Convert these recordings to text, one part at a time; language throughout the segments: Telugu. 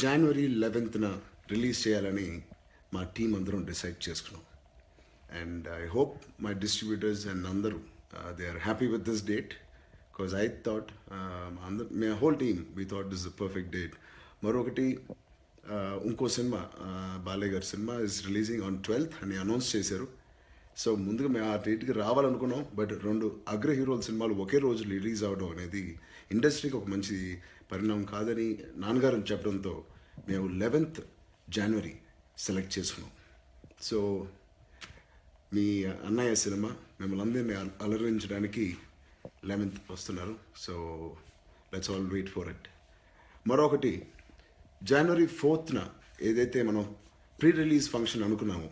జనవరి 11న రిలీజ్ చేయాలని మా టీం అందరం డిసైడ్ చేసుకున్నాం. And I hope my distributors and అందరూ they are happy with this date, because I thought my whole team we thought this the perfect date. మరొకటి ఇంకో సినిమా బాలయ్య గారి cinema is releasing on 12th అని అనౌన్స్ చేశారు. సో ముందుగా మేము ఆ డేట్కి రావాలనుకున్నాం, బట్ 2 అగ్ర హీరోల సినిమాలు ఒకే రోజు రిలీజ్ అవడం అనేది ఇండస్ట్రీకి ఒక మంచి పరిణామం కాదని నాన్నగారు చెప్పడంతో మేము 11th జనవరి సెలెక్ట్ చేసుకున్నాం. సో మీ అన్నయ్య సినిమా మిమ్మల్ని అందరినీ అలరించడానికి 11th వస్తున్నారు. So let's all wait for it. మరొకటి జనవరి 4th ఏదైతే మనం ప్రీ రిలీజ్ ఫంక్షన్ అనుకున్నామో,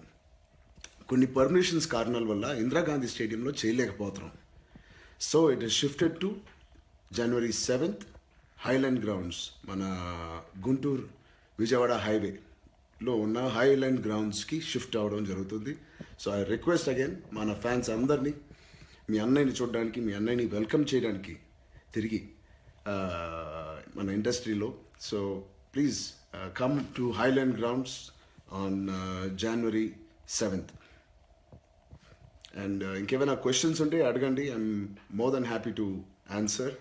కొన్ని పర్మిషన్స్ కారణాల వల్ల ఇందిరాగాంధీ స్టేడియంలో చేయలేకపోతున్నాం. So it is shifted to January 7th Highland grounds, మన గుంటూరు విజయవాడ హైవేలో ఉన్న హైలాండ్ గ్రౌండ్స్కి షిఫ్ట్ అవ్వడం జరుగుతుంది. సో ఐ రిక్వెస్ట్ అగైన్ మన ఫ్యాన్స్ అందరినీ మీ అన్నయ్యని చూడడానికి, మీ అన్నయ్యని వెల్కమ్ చేయడానికి తిరిగి మన ఇండస్ట్రీలో. So please come to Highland grounds on January 7th. And ఇంకేమైనా క్వశ్చన్స్ ఉంటే అడగండి, I'm more than happy to answer.